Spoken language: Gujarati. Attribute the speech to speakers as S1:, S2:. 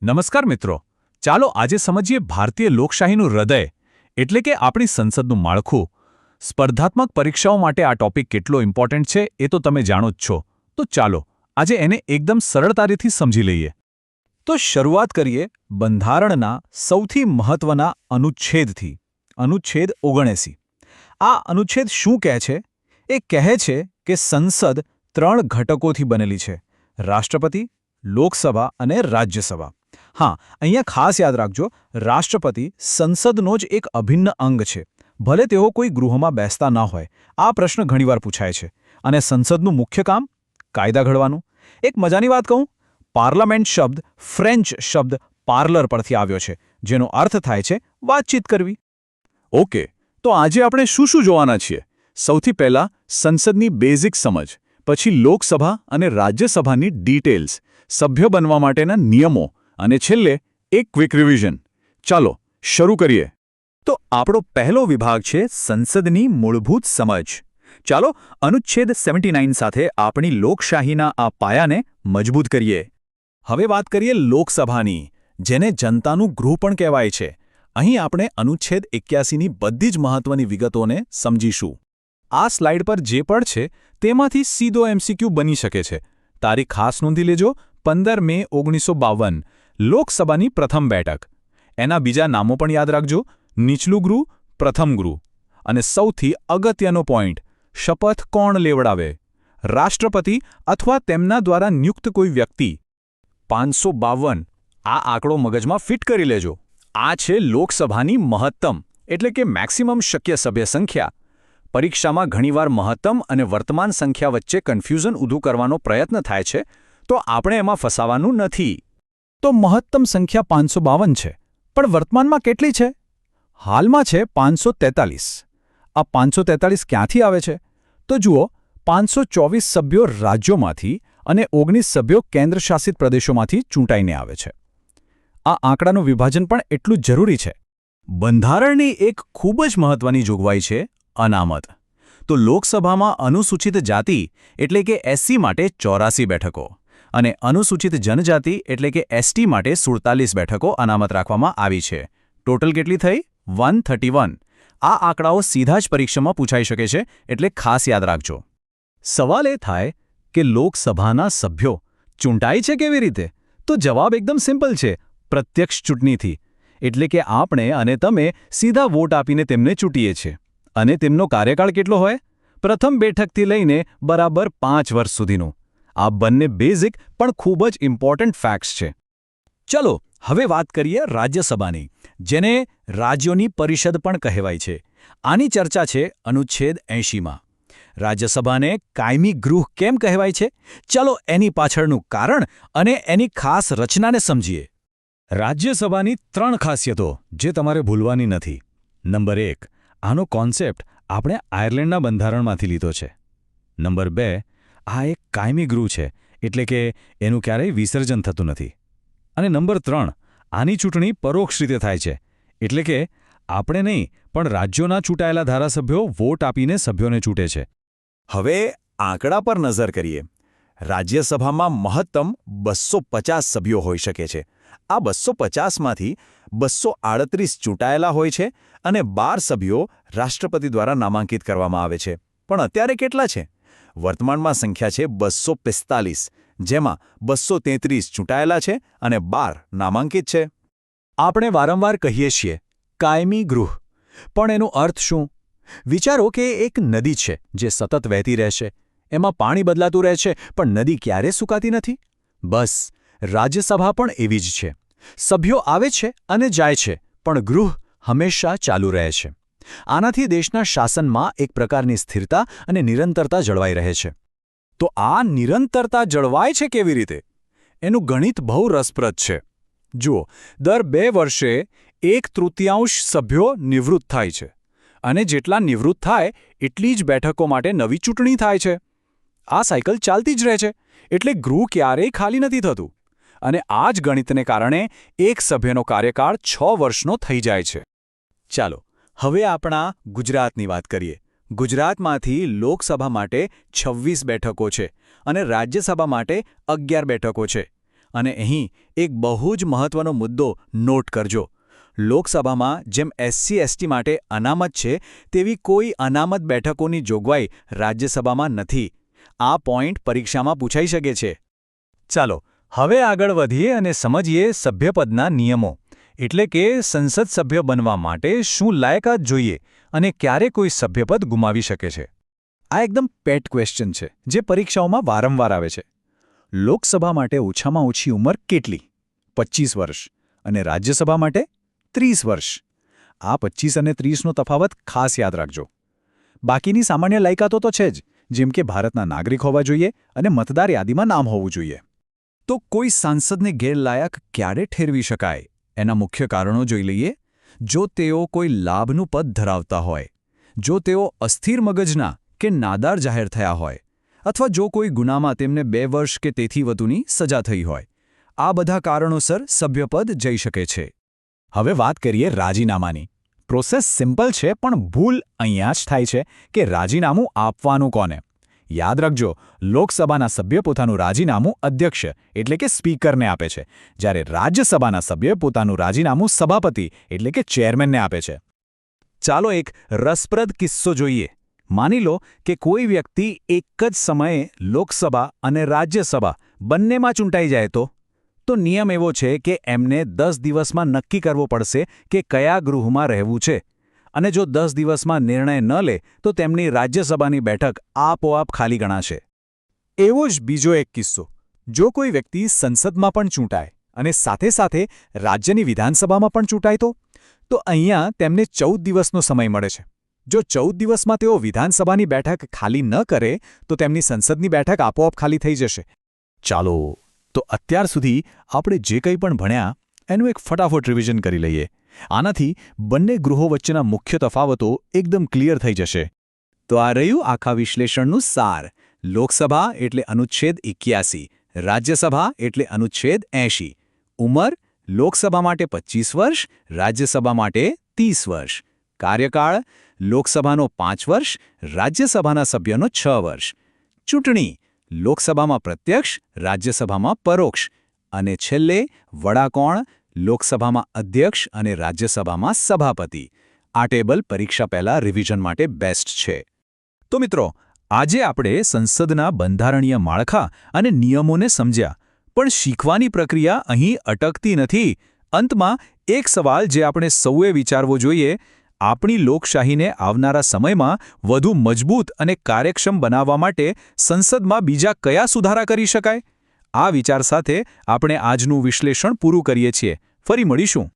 S1: નમસ્કાર મિત્રો, ચાલો આજે સમજીએ ભારતીય લોકશાહીનું હૃદય એટલે કે આપણી સંસદનું માળખું. સ્પર્ધાત્મક પરીક્ષાઓ માટે આ ટોપિક કેટલો ઇમ્પોર્ટન્ટ છે એ તો તમે જાણો જ છો. તો ચાલો આજે એને એકદમ સરળતાથી સમજી લઈએ. તો શરૂઆત કરીએ બંધારણના સૌથી મહત્વના અનુચ્છેદથી. અનુચ્છેદ 79. આ અનુચ્છેદ શું કહે છે? એ કહે છે કે સંસદ 3 ઘટકોથી બનેલી છે: રાષ્ટ્રપતિ, લોકસભા અને રાજ્યસભા. હા, અહીંયા ખાસ યાદ રાખજો, રાષ્ટ્રપતિ સંસદનો જ એક અભિન્ન અંગ છે, ભલે તેઓ કોઈ ગૃહમાં બેસતા ન હોય. આ પ્રશ્ન ઘણીવાર પૂછાય છે. અને સંસદનું મુખ્ય કામ? કાયદા ઘડવાનું. એક મજાની વાત કહું, પાર્લામેન્ટ શબ્દ ફ્રેન્ચ શબ્દ પાર્લર પરથી આવ્યો છે, જેનો અર્થ થાય છે વાતચીત કરવી. ઓકે, તો આજે આપણે શું શું જોવાના છીએ? સૌથી પહેલા સંસદની બેઝિક સમજ, પછી લોકસભા અને રાજ્યસભાની ડિટેલ્સ, સભ્ય બનવા માટેના નિયમો અને છેલ્લે એક ક્વિક રિવિઝન. ચાલો શરૂ કરીએ. તો આપણો પહેલો વિભાગ છે સંસદની મૂળભૂત સમજ. ચાલો અનુચ્છેદ 79 સાથે આપણી લોકશાહીના આ પાયાને મજબૂત કરીએ. હવે વાત કરીએ લોકસભાની, જેને જનતાનું ગૃહ પણ કહેવાય છે. અહીં આપણે અનુચ્છેદ 81ની બધી જ મહત્વની વિગતોને સમજીશું. આ સ્લાઇડ પર જે પણ છે તેમાંથી સીધો MCQ બની શકે છે. તારીખ ખાસ નોંધી લેજો, 15 મે 1952, લોકસભાની પ્રથમ બેઠક. એના બીજા નામો પણ યાદ રાખજો: નીચલું ગૃહ, પ્રથમ ગૃહ. અને સૌથી અગત્યનો પોઈન્ટ, શપથ કોણ લેવડાવે? રાષ્ટ્રપતિ અથવા તેમના દ્વારા નિયુક્ત કોઈ વ્યક્તિ. 552. આ આંકડો મગજમાં ફિટ કરી લેજો. આ છે લોકસભાની મહત્તમ એટલે કે મેક્સિમમ શક્ય સભ્ય સંખ્યા. પરીક્ષામાં ઘણીવાર મહત્તમ અને વર્તમાન સંખ્યા વચ્ચે કન્ફ્યુઝન ઊભું કરવાનો પ્રયત્ન થાય છે, તો આપણે એમાં ફસાવાનું નથી. તો મહત્તમ સંખ્યા 552 છે, પણ વર્તમાનમાં કેટલી છે? હાલમાં છે 543. આ 543 ક્યાંથી આવે છે? તો જુઓ, 524 સભ્યો રાજ્યોમાંથી અને 19 સભ્યો કેન્દ્રશાસિત પ્રદેશોમાંથી ચૂંટાઈને આવે છે. આ આંકડાનું વિભાજન પણ એટલું જ જરૂરી છે. બંધારણની એક ખૂબ જ મહત્વની જોગવાઈ છે અનામત. તો લોકસભામાં અનુસૂચિત જાતિ એટલે કે SC માટે 84 બેઠકો અને અનુસૂચિત જનજાતિ એટલે કે ST માટે 47 બેઠકો અનામત રાખવામાં આવી છે. ટોટલ કેટલી થઈ? 131. આ આંકડાઓ સીધા જ પરીક્ષામાં પૂછાઈ શકે છે, એટલે ખાસ યાદ રાખજો. સવાલ એ થાય કે લોકસભાના સભ્યો ચૂંટાય છે કેવી રીતે? તો જવાબ એકદમ સિમ્પલ છે, પ્રત્યક્ષ ચૂંટણીથી. એટલે કે આપણે અને તમે સીધા વોટ આપીને તેમને ચૂંટીએ છીએ. અને તેમનો કાર્યકાળ કેટલો હોય? પ્રથમ બેઠકથી લઈને બરાબર 5 વર્ષ સુધીનું. આ બંને બેઝિક પણ ખૂબ જ ઇમ્પોર્ટન્ટ ફેક્ટ્સ છે. ચલો હવે વાત કરીએ રાજ્યસભાની, જેને રાજ્યોની પરિષદ પણ કહેવાય છે. આની ચર્ચા છે અનુચ્છેદ 80માં. રાજ્યસભાને કાયમી ગૃહ કેમ કહેવાય છે? ચલો એની પાછળનું કારણ અને એની ખાસ રચનાને સમજીએ. રાજ્યસભાની 3 ખાસિયતો જે તમારે ભૂલવાની નથી. નંબર 1, આનો કોન્સેપ્ટ આપણે આયર્લેન્ડના બંધારણમાંથી લીધો છે. નંબર 2, આ એક કાયમી ગૃહ છે, એટલે કે એનું ક્યારેય વિસર્જન થતું નથી. અને નંબર 3, આની ચૂંટણી પરોક્ષ રીતે થાય છે, એટલે કે આપણે નહીં પણ રાજ્યોના ચૂંટાયેલા ધારાસભ્યો વોટ આપીને સભ્યોને ચૂંટે છે. હવે આંકડા પર નજર કરીએ. રાજ્યસભામાં મહત્તમ 250 સભ્યો હોઈ શકે છે. આ 250માંથી 238 ચૂંટાયેલા હોય છે અને 12 સભ્યો રાષ્ટ્રપતિ દ્વારા નામાંકિત કરવામાં આવે છે. પણ અત્યારે કેટલા છે? વર્તમાનમાં સંખ્યા છે 245, જેમાં 233 ચૂંટાયેલા છે અને 12 નામાંકિત છે. આપણે વારંવાર કહીએ છીએ કાયમી ગૃહ, પણ એનો અર્થ શું? વિચારો કે એક નદી છે જે સતત વહેતી રહેશે. એમાં પાણી બદલાતું રહે છે, પણ નદી ક્યારે સુકાતી નથી. બસ રાજ્યસભા પણ એવી જ છે. સભ્યો આવે છે અને જાય છે, પણ ગૃહ હંમેશા ચાલુ રહે છે. આનાથી દેશના શાસનમાં એક પ્રકારની સ્થિરતા અને નિરંતરતા જળવાઈ રહે છે. તો આ નિરંતરતા જળવાય છે કેવી રીતે? એનું ગણિત બહુ રસપ્રદ છે. જુઓ, દર 2 વર્ષે 1/3 સભ્યો નિવૃત્ત થાય છે અને જેટલા નિવૃત્ત થાય એટલી જ બેઠકો માટે નવી ચૂંટણી થાય છે. આ સાયકલ ચાલતી જ રહે છે, એટલે ગૃહ ક્યારેય ખાલી નથી થતું. અને આ જ ગણિતને કારણે એક સભ્યનો કાર્યકાળ 6 વર્ષનો થઈ જાય છે. ચાલો હવે આપણા ગુજરાતની વાત કરીએ. ગુજરાતમાંથી લોકસભા માટે 26 બેઠકો છે અને રાજ્યસભા માટે 11 બેઠકો છે.
S2: અને અહીં એક બહુ જ મહત્વનો મુદ્દો નોટ કરજો. લોકસભામાં જેમ SC/ST માટે અનામત છે તેવી કોઈ અનામત બેઠકોની જોગવાઈ રાજ્યસભામાં નથી. આ પોઈન્ટ પરીક્ષામાં પૂછાઈ શકે છે.
S1: ચાલો હવે આગળ વધીએ અને સમજીએ સભ્યપદના નિયમો. એટલે કે સંસદ સભ્ય બનવા માટે શું લાયકાત જોઈએ અને ક્યારે કોઈ સભ્યપદ ગુમાવી શકે છે.
S2: આ એકદમ પેટ ક્વેશ્ચન છે જે પરીક્ષાઓમાં વારંવાર આવે છે. લોકસભા માટે ઓછામાં ઓછી ઉંમર કેટલી? 25 વર્ષ. અને રાજ્યસભા માટે 30 વર્ષ. આ 25 અને 30નો તફાવત ખાસ યાદ રાખજો. બાકીની સામાન્ય લાયકાતો તો છે જ, જેમ કે ભારતના નાગરિક હોવા જોઈએ અને મતદાર યાદીમાં નામ હોવું જોઈએ. તો કોઈ સાંસદને ગેરલાયક ક્યારે ઠેરવી શકાય? એના મુખ્ય કારણો જોઈ લઈએ. જો તેઓ કોઈ લાભનું પદ ધરાવતા હોય, જો તેઓ અસ્થિર મગજના કે નાદાર જાહેર થયા હોય, અથવા જો કોઈ ગુનામાં તેમને 2 વર્ષ કે તેથી વધુની સજા થઈ હોય. આ બધા કારણોસર સભ્યપદ જઈ શકે છે. હવે વાત કરીએ રાજીનામાની. પ્રોસેસ સિમ્પલ છે, પણ ભૂલ અહીંયા જ થાય છે કે રાજીનામું આપવાનું કોને. યાદ રાખજો, લોકસભાના સભ્ય પોતાનું રાજીનામું અધ્યક્ષ એટલે કે સ્પીકરને આપે છે, જ્યારે રાજ્યસભાના સભ્ય પોતાનું રાજીનામું સભાપતિ એટલે કે ચેરમેનને આપે છે. ચાલો એક રસપ્રદ કિસ્સો જોઈએ. માની લો કે કોઈ વ્યક્તિ એક જ સમયે લોકસભા અને રાજ્યસભા બંનેમાં ચૂંટાઈ જાય તો નિયમ એવો છે કે એમને 10 દિવસમાં નક્કી કરવો પડશે કે કયા ગૃહમાં રહેવું છે. અને જો 10 દિવસમાં નિર્ણય ન લે તો તેમની રાજ્યસભાની બેઠક આપોઆપ ખાલી ગણાશે. એવો જ બીજો એક કિસ્સો. જો કોઈ વ્યક્તિ સંસદમાં પણ ચૂંટાય અને સાથે સાથે રાજ્યની વિધાનસભામાં પણ ચૂંટાય તો અહીંયા તેમને 14 દિવસનો સમય મળે છે. જો 14 દિવસમાં તેઓ વિધાનસભાની બેઠક ખાલી ન કરે તો તેમની સંસદની બેઠક આપોઆપ ખાલી થઈ જશે. ચાલો તો અત્યાર સુધી આપણે જે કંઈ પણ ભણ્યા એનું એક ફટાફટ રિવિઝન કરી લઈએ. આનાથી બંને ગૃહો વચ્ચેના મુખ્ય તફાવતો એકદમ ક્લિયર થઈ જશે. તો આ રહ્યું આખા વિશ્લેષણનું સાર. લોકસભા એટલે અનુચ્છેદ 81, રાજ્યસભા એટલે અનુચ્છેદ 80. ઉંમર લોકસભા માટે 25 વર્ષ, રાજ્યસભા માટે 30 વર્ષ. કાર્યકાળ લોકસભાનો 5 વર્ષ, રાજ્યસભાના સભ્યનો 6 વર્ષ. ચૂંટણી લોકસભામાં પ્રત્યક્ષ, રાજ્યસભામાં પરોક્ષ. અને છેલ્લે વડા કોણ? લોકસભામાં અધ્યક્ષ અને રાજ્યસભામાં સભાપતિ. આ ટેબલ પરીક્ષા પહેલા રિવિઝન માટે બેસ્ટ છે.
S1: તો મિત્રો, આજે આપણે સંસદના બંધારણીય માળખા અને નિયમોને સમજ્યા, પણ શીખવાની પ્રક્રિયા અહીં અટકતી નથી. અંતમાં એક સવાલ જે આપણે સૌએ વિચારવો જોઈએ: આપણી લોકશાહીને આવનારા સમયમાં વધુ મજબૂત અને કાર્યક્ષમ બનાવવા માટે સંસદમાં બીજા કયા સુધારા કરી શકાય? આ વિચાર સાથે આપણે આજનું વિશ્લેષણ પૂરું કરીએ છીએ. ફરી મળીશું.